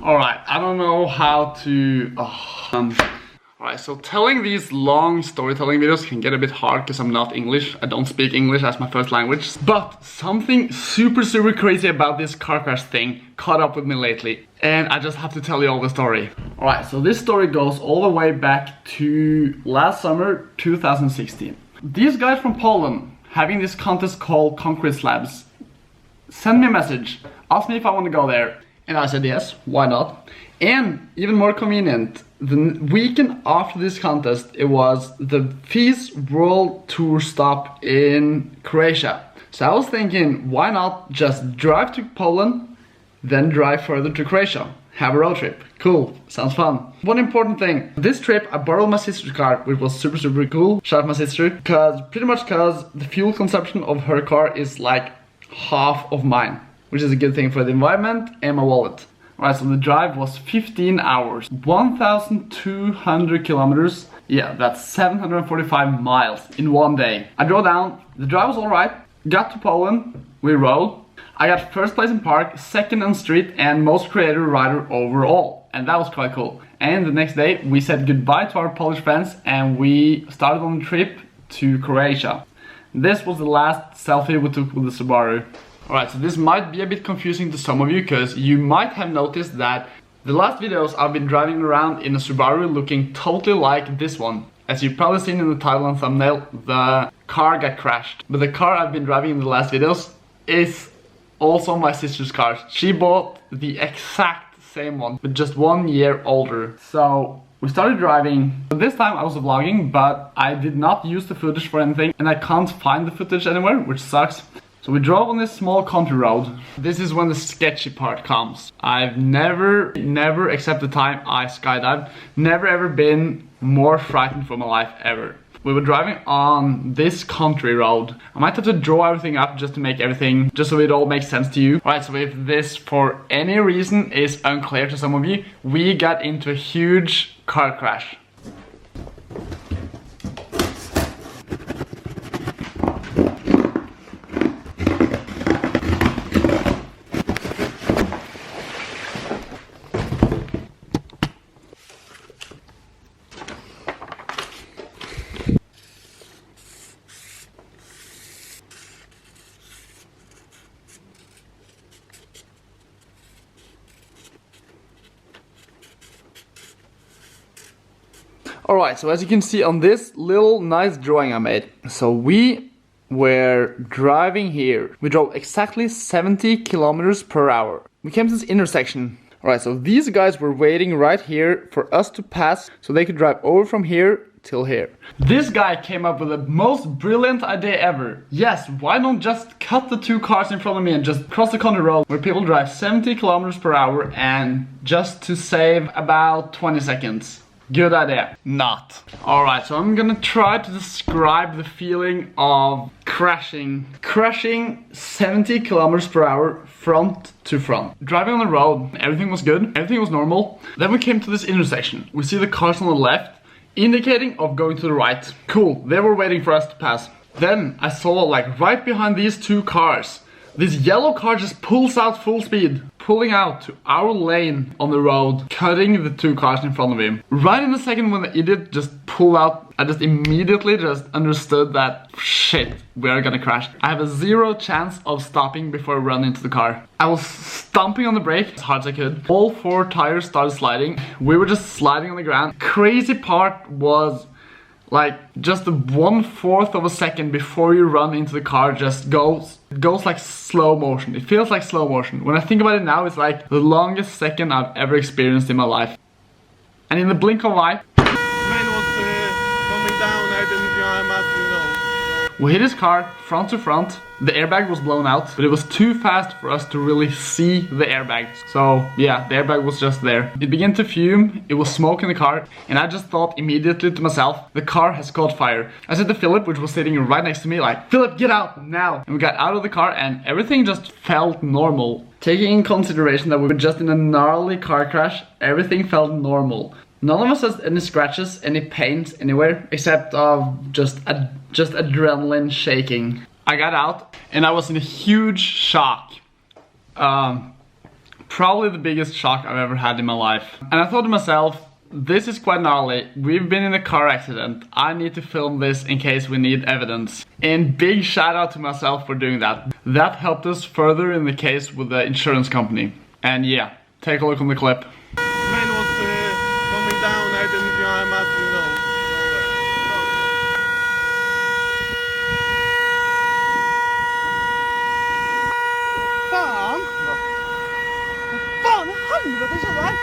Alright, I don't know how to... Alright, so telling these long storytelling videos can get a bit hard because I'm not English. I don't speak English as my first language. But something super crazy about this car crash thing caught up with me lately. And I just have to tell you all the story. Alright, so this story goes all the way back to last summer, 2016. These guys from Poland, having this contest called Concrete Slabs, sent me a message, asked me if I want to go there. And I said yes, why not? And even more convenient, the weekend after this contest, it was the FIS World Tour stop in Croatia. So I was thinking, why not just drive to Poland, then drive further to Croatia? Have a road trip. Cool, sounds fun. One important thing, this trip I borrowed my sister's car, which was super cool. Shout out my sister, pretty much because the fuel consumption of her car is like half of mine, which is a good thing for the environment and my wallet. Alright, so the drive was 15 hours, 1,200 kilometers. Yeah, that's 745 miles in one day. I drove down, the drive was alright, got to Poland, we rode. I got first place in park, second on street, and most creative rider overall. And that was quite cool. And the next day, we said goodbye to our Polish friends and we started on the trip to Croatia. This was the last selfie we took with the Subaru. Alright, so this might be a bit confusing to some of you because you might have noticed that the last videos I've been driving around in a Subaru looking totally like this one. As you've probably seen in the title and thumbnail, the car got crashed. But the car I've been driving in the last videos is also my sister's car. She bought the exact same one, but just 1 year older. So we started driving. This time I was vlogging, but I did not use the footage for anything and I can't find the footage anywhere, which sucks. So we drove on this small country road. This is when the sketchy part comes. I've never, except the time I skydived, never ever been more frightened for my life ever. We were driving on this country road. I might have to draw everything up just to make everything, just so it all makes sense to you. Alright, so if this for any reason is unclear to some of you, we got into a huge car crash. Alright, so as you can see on this little nice drawing I made, so we were driving here. We drove exactly 70 kilometers per hour. We came to this intersection. Alright, so these guys were waiting right here for us to pass so they could drive over from here till here. This guy came up with the most brilliant idea ever. Yes, why not just cut the two cars in front of me and just cross the country road where people drive 70 kilometers per hour and just to save about 20 seconds. Good idea. Not. Alright, so I'm gonna try to describe the feeling of crashing 70 kilometers per hour front to front. Driving on the road, everything was good, everything was normal. Then we came to this intersection. We see the cars on the left, indicating of going to the right. Cool, they were waiting for us to pass. Then I saw, like, right behind these two cars, this yellow car just pulls out full speed, pulling out to our lane on the road, cutting the two cars in front of him. Right in the second when the idiot just pulled out, I just immediately just understood that, shit, we are gonna crash. I have a 0 chance of stopping before I run into the car. I was stomping on the brake as hard as I could. All 4 tires started sliding. We were just sliding on the ground. Crazy part was, like, just the 1/4 of a second before you run into the car just goes like slow motion. It feels like slow motion. When I think about it now, it's like the longest second I've ever experienced in my life. And in the blink of an eye, coming down, I didn't know. We hit his car front to front. The airbag was blown out, but it was too fast for us to really see the airbag. So yeah, the airbag was just there. It began to fume, it was smoke in the car, and I just thought immediately to myself, the car has caught fire. I said to Philip, which was sitting right next to me, like, Philip, get out now! And we got out of the car and everything just felt normal. Taking in consideration that we were just in a gnarly car crash, everything felt normal. None of us has any scratches, any pains anywhere, except of just adrenaline shaking. I got out and I was in a huge shock. Probably the biggest shock I've ever had in my life. And I thought to myself, this is quite gnarly. We've been in a car accident. I need to film this in case we need evidence. And big shout out to myself for doing that. That helped us further in the case with the insurance company. And yeah, take a look on the clip. Man was coming down. I didn't know how to know. Fan! Fan i helvete skjedde her?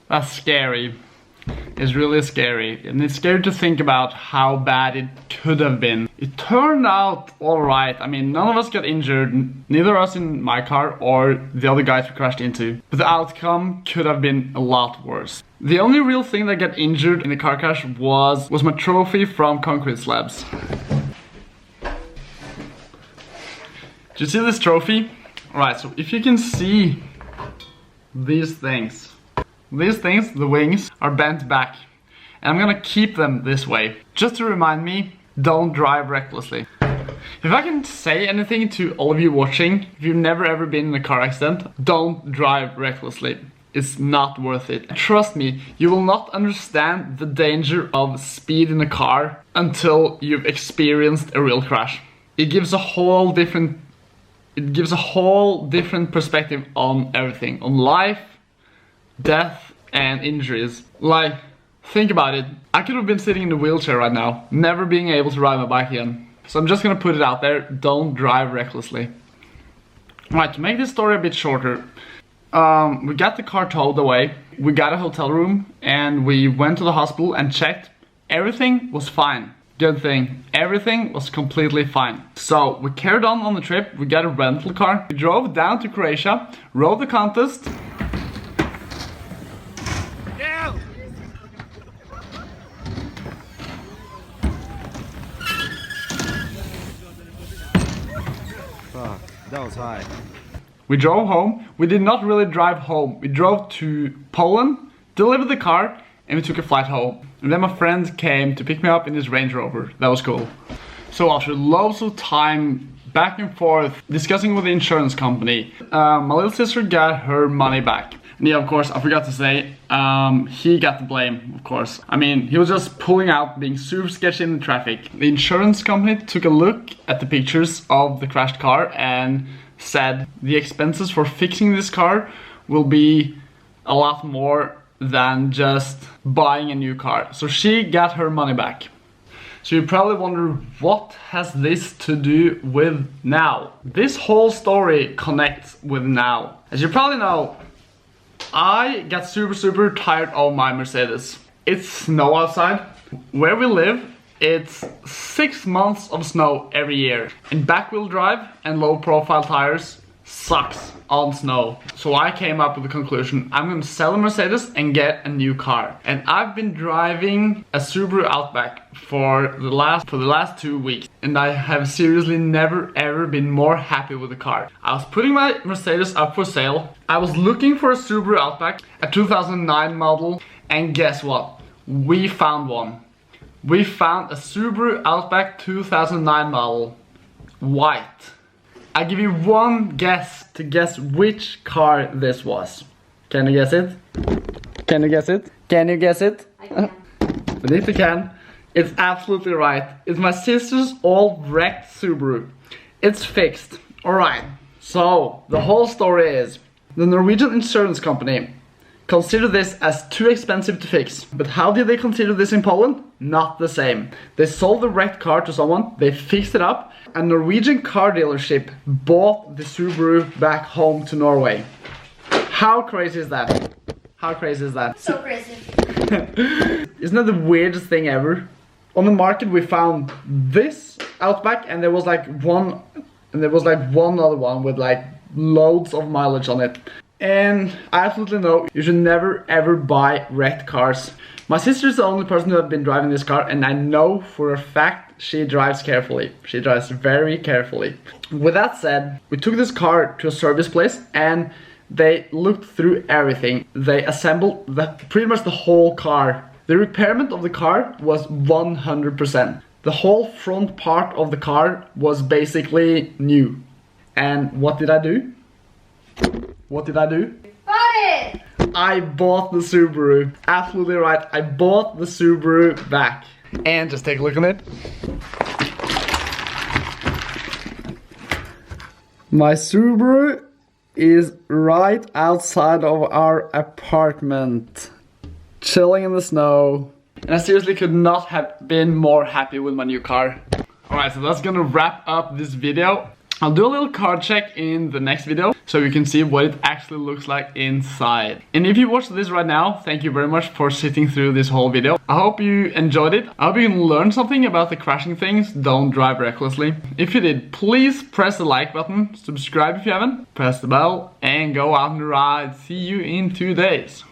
That's scary. It's really scary. And it's scary to think about how bad it could have been. It turned out alright. I mean, none of us got injured. Neither us in my car or the other guys we crashed into. But the outcome could have been a lot worse. The only real thing that got injured in the car crash was my trophy from concrete slabs. Do you see this trophy? Alright, so if you can see these things, the wings, are bent back. And I'm gonna keep them this way. Just to remind me, don't drive recklessly. If I can say anything to all of you watching, if you've never ever been in a car accident, don't drive recklessly. It's not worth it. Trust me, you will not understand the danger of speed in a car until you've experienced a real crash. It gives a whole different perspective on everything, on life, death and injuries. Like, think about it. I could have been sitting in a wheelchair right now, never being able to ride my bike again. So I'm just gonna put it out there, don't drive recklessly. Right, to make this story a bit shorter, we got the car towed away, we got a hotel room, and we went to the hospital and checked. Everything was fine. Good thing, everything was completely fine. So we carried on the trip, we got a rental car, we drove down to Croatia, rode the contest. Fuck, that was high. We drove home. We did not really drive home. We drove to Poland, delivered the car, and we took a flight home. And then my friend came to pick me up in his Range Rover. That was cool. So after loads of time back and forth discussing with the insurance company, my little sister got her money back. And yeah, of course, I forgot to say, he got the blame, of course. I mean, he was just pulling out, being super sketchy in the traffic. The insurance company took a look at the pictures of the crashed car and said the expenses for fixing this car will be a lot more than just buying a new car. So she got her money back. So you probably wonder, what has this to do with now? This whole story connects with now. As you probably know, I got super tired of my Mercedes. It's snow outside. Where we live, it's 6 months of snow every year. And back wheel drive and low profile tires sucks on snow. So I came up with the conclusion, I'm gonna sell a Mercedes and get a new car. And I've been driving a Subaru Outback for the last 2 weeks. And I have seriously never ever been more happy with the car. I was putting my Mercedes up for sale. I was looking for a Subaru Outback, a 2009 model, and guess what? We found one. We found a Subaru Outback 2009 model, white. I give you one guess to guess which car this was. Can you guess it? Can you guess it? Can you guess it? I can. But if you can, it's absolutely right. It's my sister's old wrecked Subaru. It's fixed. Alright, so the whole story is, the Norwegian insurance company considered this as too expensive to fix. But how did they consider this in Poland? Not the same. They sold the wrecked car to someone, they fixed it up, a Norwegian car dealership bought the Subaru back home to Norway. How crazy is that? How crazy is that? So crazy. Isn't that the weirdest thing ever? On the market we found this Outback and there was like one other one with like loads of mileage on it. And I absolutely know you should never ever buy wrecked cars. My sister is the only person who has been driving this car, and I know for a fact she drives carefully. She drives very carefully. With that said, we took this car to a service place and they looked through everything. They assembled pretty much the whole car. The repairment of the car was 100%. The whole front part of the car was basically new. And what did I do? What did I do? Bought it! I bought the Subaru. Absolutely right. I bought the Subaru back. And just take a look at it. My Subaru is right outside of our apartment, chilling in the snow. And I seriously could not have been more happy with my new car. Alright, so that's gonna wrap up this video. I'll do a little car check in the next video so you can see what it actually looks like inside. And if you watched this right now, thank you very much for sitting through this whole video. I hope you enjoyed it. I hope you can learn something about the crashing things. Don't drive recklessly. If you did, please press the like button, subscribe if you haven't, press the bell, and go out and ride. See you in 2 days.